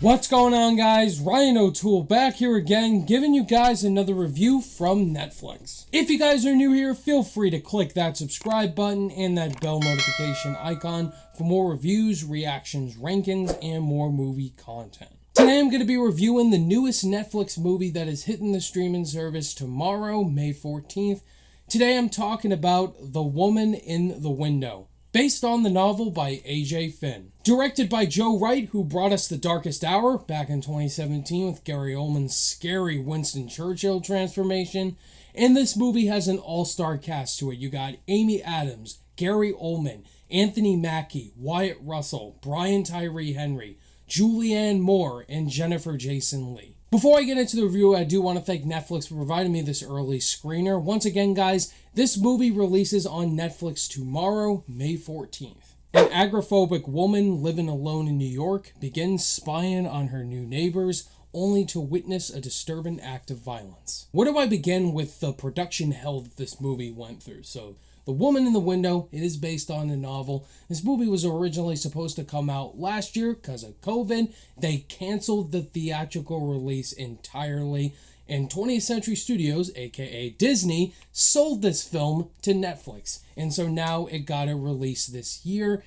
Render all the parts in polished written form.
What's going on, guys? Ryan O'Toole back here again, giving you guys another review from Netflix. If you guys are new here, feel free to click that subscribe button and that bell notification icon for more reviews, reactions, rankings, and more movie content. Today I'm going to be reviewing the newest Netflix movie that is hitting the streaming service tomorrow, May 14th. Today I'm talking about The Woman in the Window, based on the novel by A.J. Finn. Directed by Joe Wright, who brought us The Darkest Hour back in 2017 with Gary Oldman's scary Winston Churchill transformation. And this movie has an all-star cast to it. You got Amy Adams, Gary Oldman, Anthony Mackie, Wyatt Russell, Brian Tyree Henry, Julianne Moore, and Jennifer Jason Leigh. Before I get into the review, I do want to thank Netflix for providing me this early screener. Once again, guys, this movie releases on Netflix tomorrow, May 14th. An agoraphobic woman living alone in New York begins spying on her new neighbors, only to witness a disturbing act of violence. Where do I begin with the production hell that this movie went through? So, The Woman in the Window, it is based on a novel. This movie was originally supposed to come out last year because of COVID. They canceled the theatrical release entirely. And 20th Century Studios, aka Disney, sold this film to Netflix. And so now it got a release this year.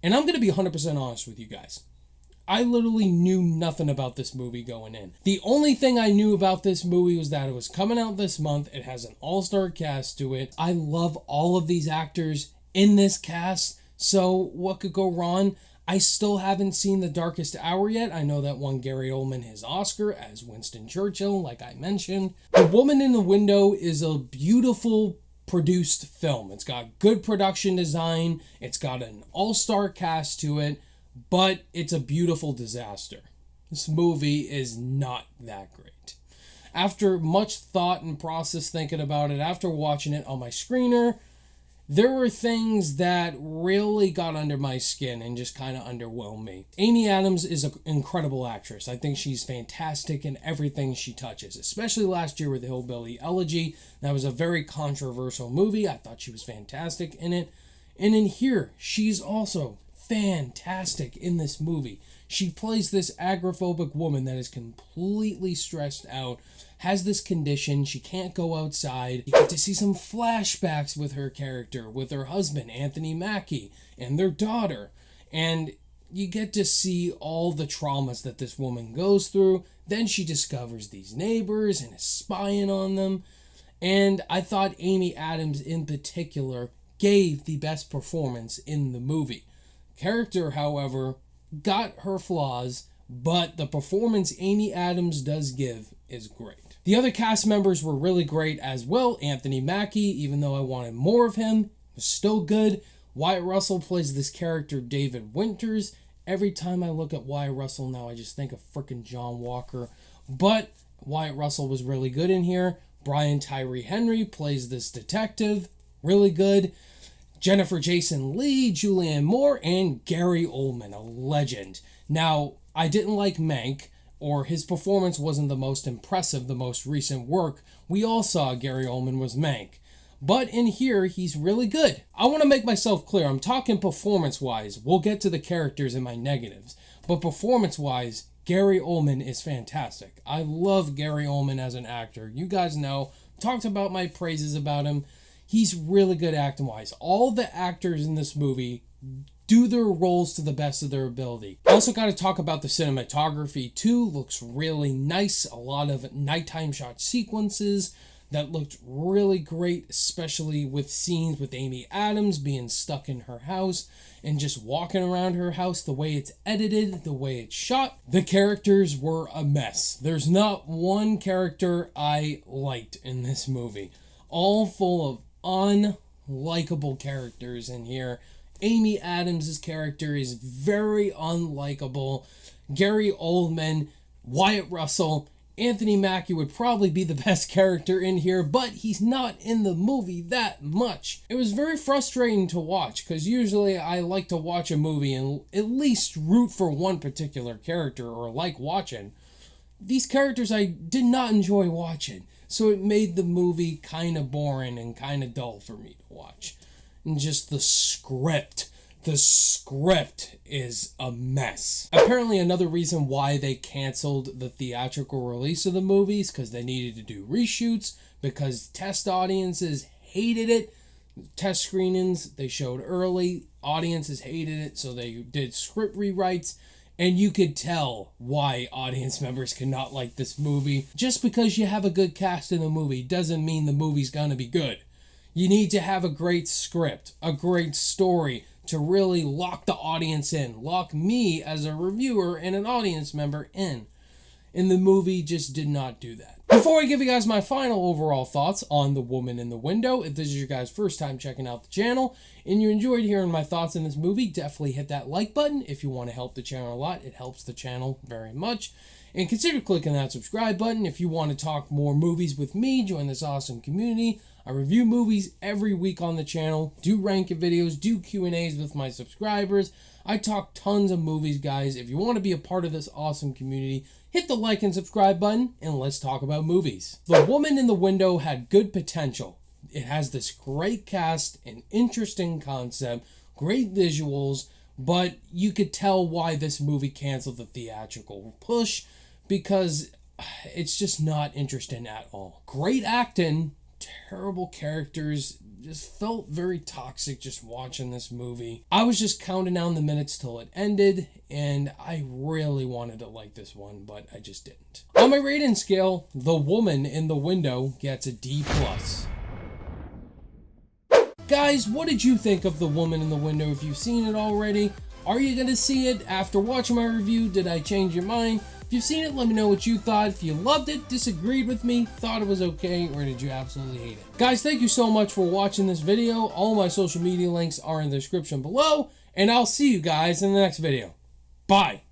And I'm going to be 100% honest with you guys. I literally knew nothing about this movie going in. The only thing I knew about this movie was that it was coming out this month. It has an all-star cast to it. I love all of these actors in this cast. So what could go wrong? I still haven't seen The Darkest Hour yet. I know that won Gary Oldman his Oscar as Winston Churchill, like I mentioned. The Woman in the Window is a beautiful produced film. It's got good production design. It's got an all-star cast to it, but it's a beautiful disaster. This movie is not that great. After much thought and process thinking about it, after watching it on my screener, there were things that really got under my skin and just kind of underwhelmed me. Amy Adams is an incredible actress. I think she's fantastic in everything she touches, especially last year with Hillbilly Elegy. That was a very controversial movie. I thought she was fantastic in it. And in here, she's also fantastic in this movie. She plays this agoraphobic woman that is completely stressed out, has this condition, she can't go outside. You get to see some flashbacks with her character, with her husband, Anthony Mackie, and their daughter. And you get to see all the traumas that this woman goes through. Then she discovers these neighbors and is spying on them. And I thought Amy Adams in particular gave the best performance in the movie. Character, however, got her flaws, but the performance Amy Adams does give is great. The other cast members were really great as well. Anthony Mackie, even though I wanted more of him, was still good. Wyatt Russell plays this character, David Winters. Every time I look at Wyatt Russell now, I just think of frickin' John Walker. But Wyatt Russell was really good in here. Brian Tyree Henry plays this detective, really good. Jennifer Jason Leigh, Julianne Moore, and Gary Oldman, a legend. Now, I didn't like Mank, or his performance wasn't the most impressive, the most recent work we all saw Gary Oldman was Mank. But in here, he's really good. I want to make myself clear, I'm talking performance-wise. We'll get to the characters and my negatives. But performance-wise, Gary Oldman is fantastic. I love Gary Oldman as an actor. You guys know, talked about my praises about him. He's really good acting-wise. All the actors in this movie do their roles to the best of their ability. Also got to talk about the cinematography too. Looks really nice. A lot of nighttime shot sequences that looked really great, especially with scenes with Amy Adams being stuck in her house and just walking around her house. The way it's edited, the way it's shot. The characters were a mess. There's not one character I liked in this movie. All full of unlikable characters in here. Amy Adams' character is very unlikable. Gary Oldman, Wyatt Russell, Anthony Mackie would probably be the best character in here, but he's not in the movie that much. It was very frustrating to watch, because usually I like to watch a movie and at least root for one particular character or like watching. These characters I did not enjoy watching, so it made the movie kind of boring and kind of dull for me to watch. And just the script, The script is a mess. Apparently another reason why they canceled the theatrical release of the movies because they needed to do reshoots because test audiences hated it. Test screenings they showed early, audiences hated it, so they did script rewrites. And you could tell why audience members could not like this movie. Just because you have a good cast in the movie doesn't mean the movie's gonna be good. You need to have a great script, a great story to really lock the audience in. Lock me as a reviewer and an audience member in. And the movie just did not do that. Before I give you guys my final overall thoughts on The Woman in the Window, if this is your guys' first time checking out the channel and you enjoyed hearing my thoughts on this movie, definitely hit that like button if you want to help the channel a lot. It helps the channel very much. And consider clicking that subscribe button if you want to talk more movies with me. Join this awesome community. I review movies every week on the channel, do ranking videos, do Q&As with my subscribers. I talk tons of movies, guys. If you want to be a part of this awesome community, hit the like and subscribe button, and let's talk about movies. The Woman in the Window had good potential. It has this great cast, an interesting concept, great visuals, but you could tell why this movie canceled the theatrical push because it's just not interesting at all. Great acting, terrible characters, just felt very toxic just watching this movie. I was just counting down the minutes till it ended, and I really wanted to like this one, but I just didn't. On my rating scale, The Woman in the Window gets a D+. Guys, what did you think of The Woman in the Window? If you've seen it already, are you going to see it after watching my review? Did I change your mind? If you've seen it, let me know what you thought. If you loved it, disagreed with me, thought it was okay, or did you absolutely hate it? Guys, thank you so much for watching this video. All my social media links are in the description below, and I'll see you guys in the next video. Bye!